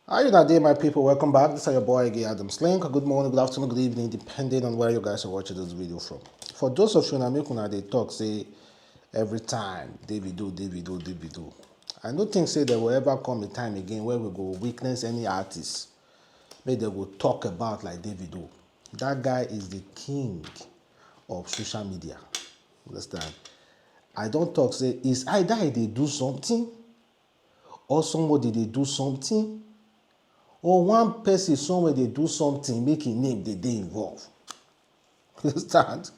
How you not my people? Welcome back. This is your boy again, Adam Slink. Good morning, good afternoon, good evening, depending on where you guys are watching this video from. For those of you that make una they talk say every time Davido. I don't think say there will ever come a time again where we go witness any artist where they will talk about like Davido. That guy is the king of social media. Understand? I don't talk say it's either they do something or somebody they do something or one person somewhere they do something make a name they involve. Understand?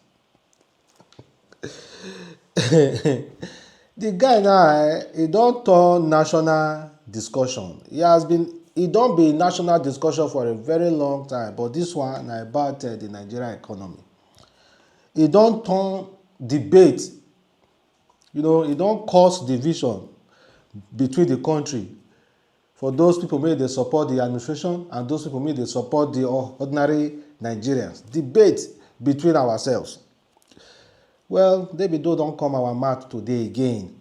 The guy now, he don't turn national discussion. He don't be national discussion for a very long time, but this one na about the Nigerian economy. He don't turn debate. He don't cause division between the country. For those people may they support the administration and those people may they support the ordinary Nigerians. Debate between ourselves. Well, Davido don't come our mat today again.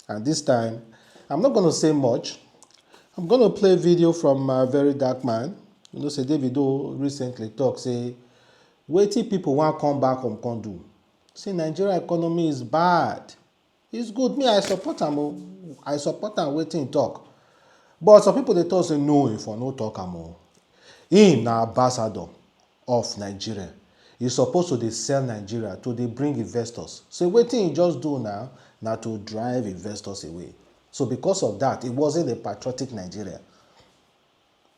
And this time, I'm not going to say much. I'm going to play a video from VeryDarkMan. Say Davido recently talk, say, wetin people want come back home can do. Say Nigeria economy is bad. It's good. Me, I support him. I support him waiting talk. But some people they talk say no if I no talk am o. Him na ambassador of Nigeria. He's supposed to dey sell Nigeria to dey bring investors. So wetin he just do now to drive investors away. So because of that, it wasn't a patriotic Nigeria.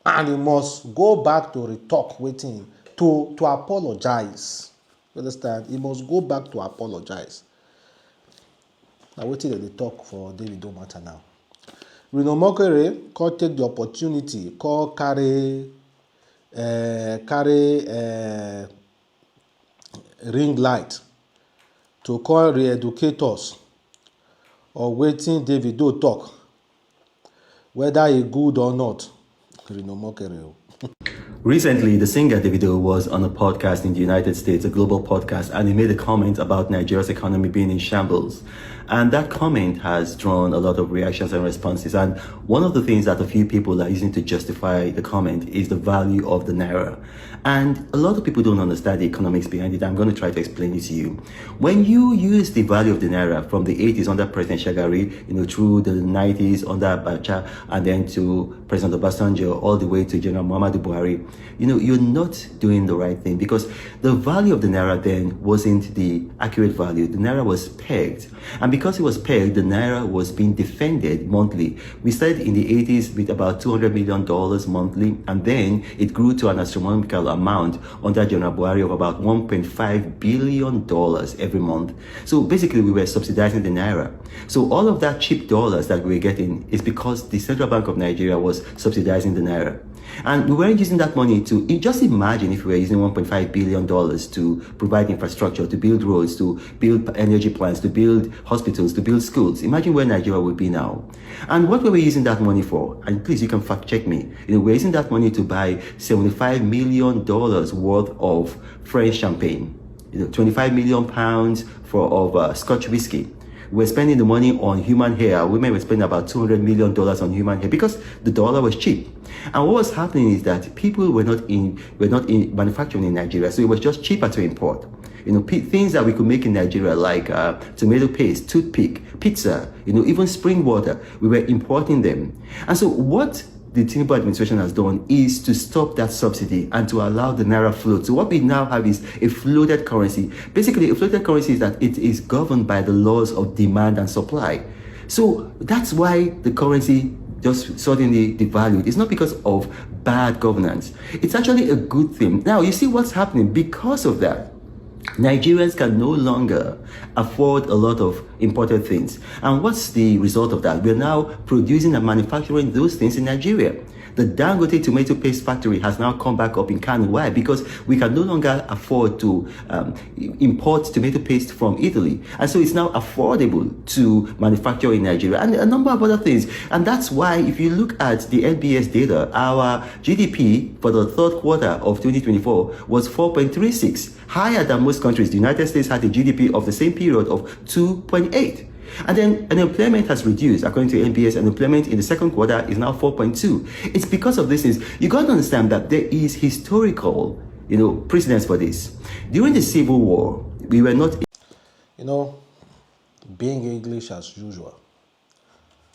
And he must go back to retalk wetin to apologize. You understand? He must go back to apologize. Na wetin dey talk for Davido matter now. Reno come take the opportunity, come carry ring light to call re-educate us or wetin Davido talk, whether e good or not. Reno. Recently, the singer Davido was on a podcast in the United States, a global podcast, and he made a comment about Nigeria's economy being in shambles. And that comment has drawn a lot of reactions and responses. And one of the things that a few people are using to justify the comment is the value of the naira. And a lot of people don't understand the economics behind it. I'm going to try to explain it to you. When you use the value of the naira from the 80s under President Shagari, through the 90s under Abacha, and then to President Obasanjo, all the way to General Muhammadu Buhari, you're not doing the right thing, because the value of the naira then wasn't the accurate value. The naira was pegged. And because it was pegged, the naira was being defended monthly. We started in the 80s with about $200 million monthly, and then it grew to an astronomical amount under General Buhari of about $1.5 billion every month. So basically, we were subsidizing the naira. So all of that cheap dollars that we were getting is because the Central Bank of Nigeria was subsidizing the naira. And we weren't using that money to, just imagine if we were using $1.5 billion to provide infrastructure, to build roads, to build energy plants, to build hospitals, to build schools. Imagine where Nigeria would be now. And what were we using that money for? And please, you can fact check me. We're using that money to buy $75 million worth of French champagne, 25 million pounds of Scotch whiskey. We're spending the money on human hair. Women were spending about $200 million on human hair because the dollar was cheap. And what was happening is that people were not in manufacturing in Nigeria, so it was just cheaper to import. Things that we could make in Nigeria, like tomato paste, toothpick, pizza, even spring water, we were importing them. And so what the Tinubu administration has done is to stop that subsidy and to allow the naira float. So what we now have is a floated currency. Basically, a floated currency is that it is governed by the laws of demand and supply. So that's why the currency just suddenly devalued. It's not because of bad governance. It's actually a good thing. Now, you see what's happening because of that. Nigerians can no longer afford a lot of imported things. And what's the result of that? We're now producing and manufacturing those things in Nigeria. The Dangote tomato paste factory has now come back up in Kano. Why? Because we can no longer afford to import tomato paste from Italy. And so it's now affordable to manufacture in Nigeria and a number of other things. And that's why if you look at the NBS data, our GDP for the third quarter of 2024 was 4.36, higher than most countries. The United States had a GDP of the same period of 2.8. And then unemployment has reduced. According to NBS, unemployment in the second quarter is now 4.2. It's because of this. You got to understand that there is historical, precedence for this. During the Civil War, we were not... Being English as usual.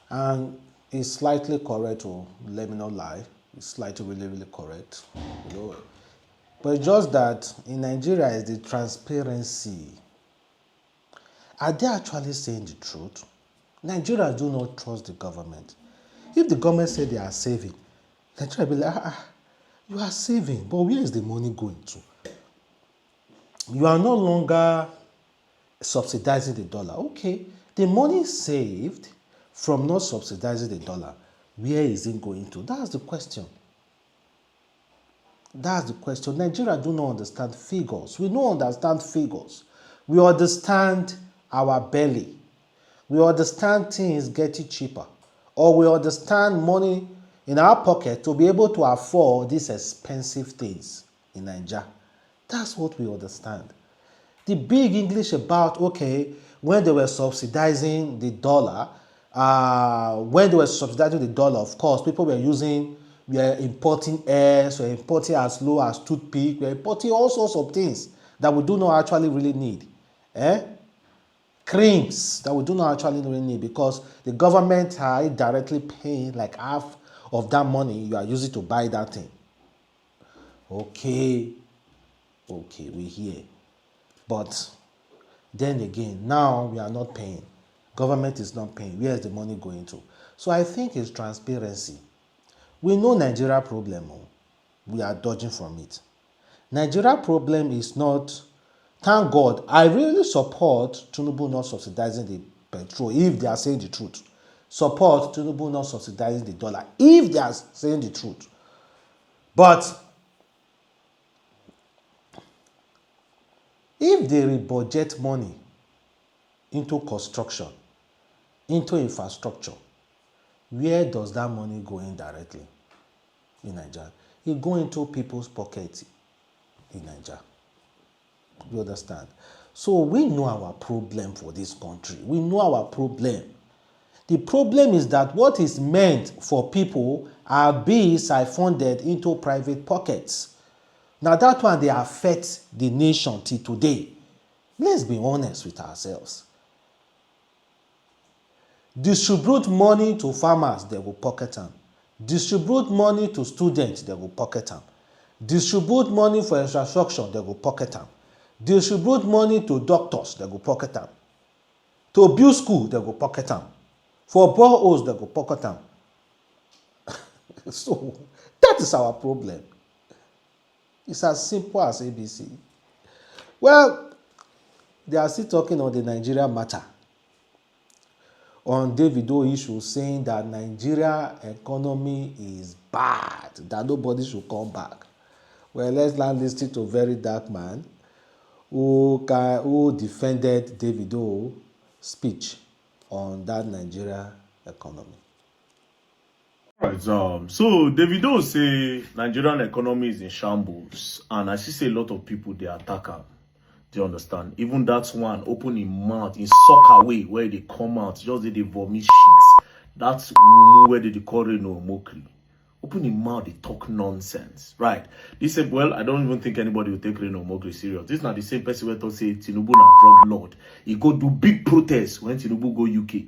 And it's slightly correct, let me not lie. It's slightly really, really correct. But it's just that in Nigeria is the transparency. Are they actually saying the truth? Nigerians do not trust the government. If the government say they are saving, Nigeria will be like, you are saving, but where is the money going to? You are no longer subsidizing the dollar. Okay, the money saved from not subsidizing the dollar, where is it going to? That's the question. That's the question. Nigeria do not understand figures. We don't understand figures. We understand our belly. We understand things getting cheaper. Or we understand money in our pocket to be able to afford these expensive things in Nigeria. That's what we understand. The big English about, when they were subsidizing the dollar, of course, people were importing eggs, were importing as low as toothpick, were importing all sorts of things that we do not actually really need. Creams that we do not actually really need because the government are directly paying like half of that money you are using to buy that thing. Okay, we hear. But then again, now we are not paying. Government is not paying. Where is the money going to? So I think it's transparency. We know Nigeria problem. We are dodging from it. Nigeria problem is not, thank God, I really support Tinubu not subsidizing the petrol if they are saying the truth. Support Tinubu not subsidizing the dollar if they are saying the truth. But if they rebudget money into construction, into infrastructure, where does that money go in directly in Nigeria? It go into people's pockets in Nigeria. You understand? So we know our problem for this country. We know our problem. The problem is that what is meant for people are being siphoned into private pockets. Now that one, they affect the nation till today. Let's be honest with ourselves. Distribute money to farmers, they will pocket them. Distribute money to students, they will pocket them. Distribute money for infrastructure, they will pocket them. Distribute money to doctors, they will pocket them. To build school, they will pocket them. For boreholes, they will pocket them. So that is our problem. It's as simple as ABC. Well, they are still talking on the Nigeria matter. On Davido issue, saying that Nigeria economy is bad, that nobody should come back. Well, let's now listen to VeryDarkMan, who defended Davido's speech on that Nigeria economy. Right, so Davido say Nigerian economy is in shambles, and I see a lot of people they attack am. Do you understand? Even that one open him mouth in soccer way where they come out, just they vomit shit. That's where they call Reno mockery. Open him mouth, they talk nonsense. Right. They said, well, I don't even think anybody will take Reno mockery serious. This is not the same person who say Tinubu na drug lord. He go do big protests when Tinubu go UK.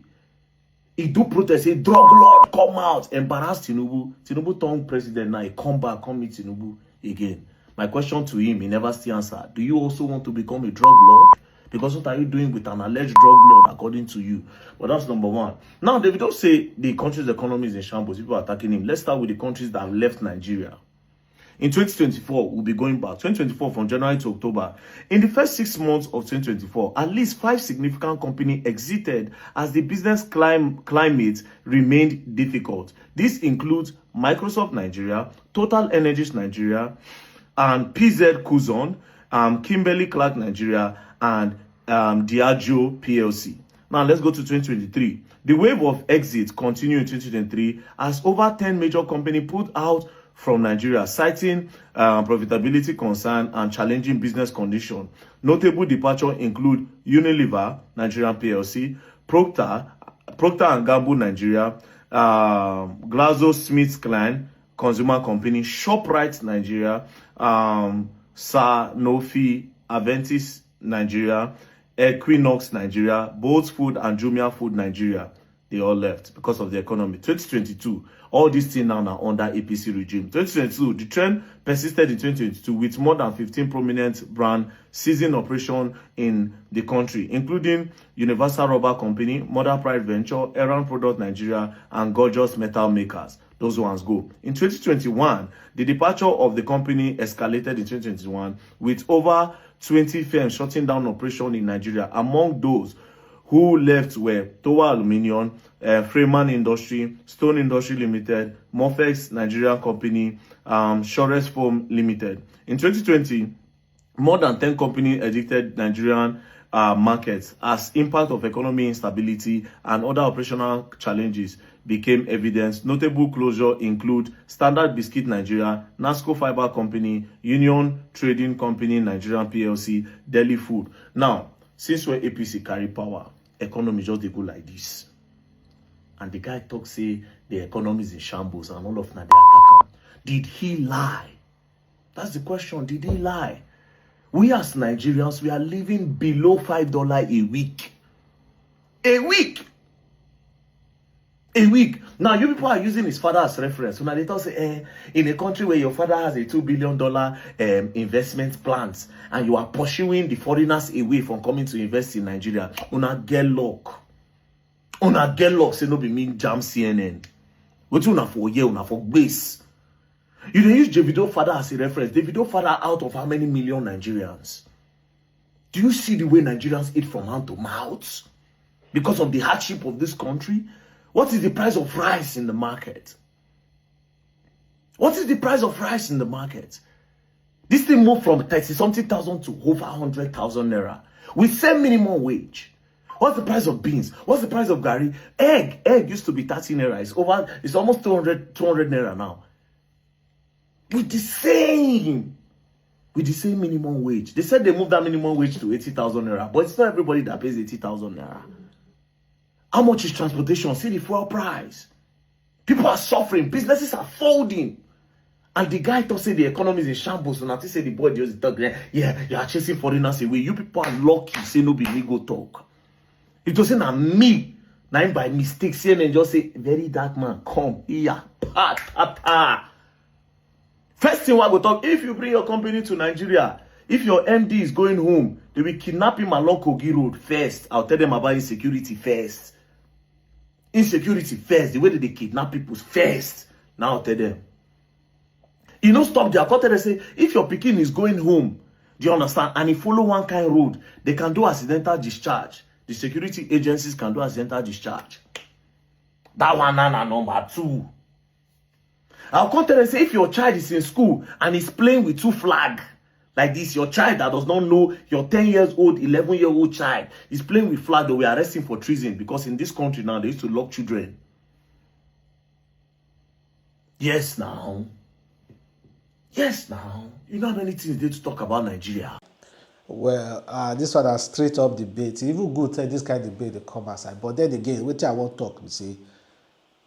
He do protest, say drug lord come out, embarrass Tinubu. Tinubu turn president now, he come back, come meet Tinubu again. My question to him, he never still answer. Do you also want to become a drug lord? Because what are you doing with an alleged drug lord according to you? Well, that's number one. Now, Davido say the country's economy is in shambles. People are attacking him. Let's start with the countries that have left Nigeria. In 2024, we'll be going back. 2024 from January to October. In the first 6 months of 2024, at least 5 significant companies exited as the business climate remained difficult. This includes Microsoft Nigeria, Total Energies Nigeria, and PZ Kuzon, Kimberly Clark Nigeria, and Diageo PLC. Now let's go to 2023. The wave of exits continued in 2023 as over 10 major companies pulled out from Nigeria, citing profitability concern and challenging business conditions. Notable departures include Unilever, Nigerian PLC, Procter and Gamble Nigeria, GlaxoSmithKline Consumer Company, ShopRite Nigeria, Sanofi Aventis Nigeria, Equinox Nigeria, Bolt's Food and Jumia Food Nigeria. They all left because of the economy. 2022, all these things now are under APC regime. 2022, the trend persisted in 2022 with more than 15 prominent brands ceasing operation in the country, including Universal Rubber Company, Mother Pride Venture, Aaron Product Nigeria, and Gorgeous Metal Makers. Those ones go. In 2021, the departure of the company escalated in 2021 with over 20 firms shutting down operation in Nigeria. Among those who left were Towa Aluminium, Freeman Industry, Stone Industry Limited, Morphex Nigerian Company, Shores Foam Limited. In 2020, more than 10 companies exited Nigerian markets as impact of economic instability and other operational challenges became evident. Notable closure include Standard Biscuit Nigeria, Nasco Fiber Company, Union Trading Company Nigerian PLC, Delhi Food. Now, since when APC carry power, economy just dey go like this. And the guy talk say the economy is in shambles and all of na dey attack am. Did he lie? That's the question. Did he lie? We as Nigerians, we are living below $5 a week. A week! A week. Now, you people are using his father as reference. When they talk say, in a country where your father has a $2 billion investment plans and you are pursuing the foreigners away from coming to invest in Nigeria, una get luck. Una get luck, say no be me jam CNN. What una for year, una for base. You dey use Davido father as a reference. Davido father out of how many million Nigerians? Do you see the way Nigerians eat from hand to mouth? Because of the hardship of this country? What is the price of rice in the market? What is the price of rice in the market? This thing moved from 30-something thousand to over 100,000 naira. With same minimum wage. What's the price of beans? What's the price of gari? Egg used to be 30 naira. It's almost 200 naira now. With the same minimum wage. They said they moved that minimum wage to 80,000 naira. But it's not everybody that pays 80,000 naira. How much is transportation? See the fuel price. People are suffering. Businesses are folding. And the guy thought say the economy is in shambles. And I say the boy just talk. Yeah, you are chasing foreigners away. You people are lucky. Say no be me go talk. It wasn't a me. Now by mistake, CNN just say, VeryDarkMan, come here. First thing I go talk, if you bring your company to Nigeria, if your MD is going home, they will kidnap him along Kogi Road first. I'll tell them about insecurity first. Insecurity first, the way that they kidnap people first. Now I'll tell them. You know, stop there. I'll tell them, say, if your pikin is going home, do you understand? And he follow one kind of road, they can do accidental discharge. The security agencies can do accidental discharge. That one na number 2. I'll come tell them, say, if your child is in school and is playing with 2 flags, like this, your child that does not know, your 10 years old, 11-year-old child is playing with flag, that we arrest him for treason, because in this country now, they used to lock children. Yes, now. Yes, now. You know how many things they to talk about Nigeria? Well, this one is straight up debate. Even good say this kind of debate they come aside. But then again, what I want to talk, we say,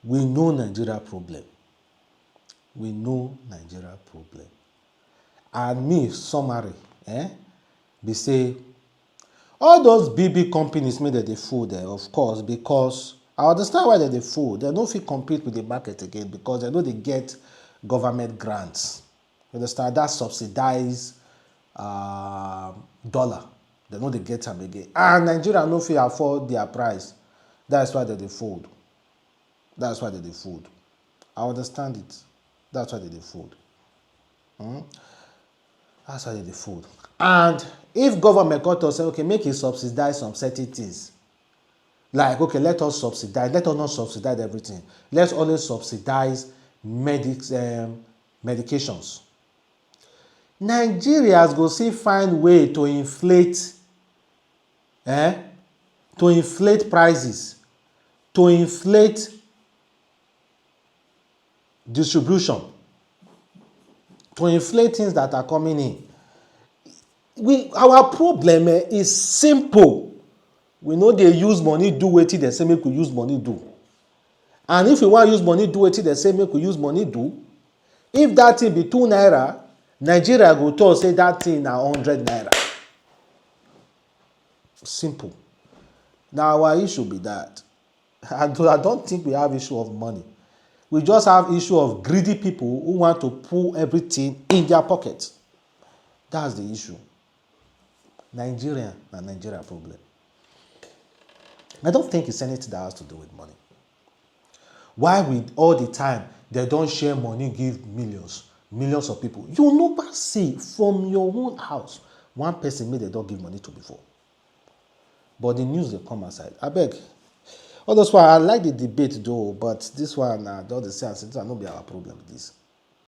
we know Nigeria problem. We know Nigeria problem. And me, summary, they say, all those big companies made that they fool there, of course, because I understand why they fool. They don't feel compete with the market again because they know they get government grants. You understand? That subsidized dollar. They know they get them again. And Nigeria no fit afford their price. That's why they fold. That's why they fold. I understand it. That's why they fold. That's why they fold. And if government got to say, okay, make it subsidize some certain things. Like, okay, let us subsidize. Let us not subsidize everything. Let's only subsidize medications. Nigerians go see find way to inflate prices, to inflate distribution, to inflate things that are coming in. Our problem is simple. We know they use money do wetin dem say make we use money do. And if we wan use money do wetin dem say make we use money do, if that thing be 2 naira, Nigeria go talk say that thing na 100 naira. Simple. Na our issue be that. I don't think we have issue of money. We just have issue of greedy people who want to pull everything in their pocket. That's the issue. Nigeria problem. I don't think it's anything that has to do with money. Why with all the time they don't share money give millions of people? You never see from your own house one person may they don't give money to before. But the news they come aside. I beg. All those why I like the debate though, but this one all the same, it's not be our problem with this.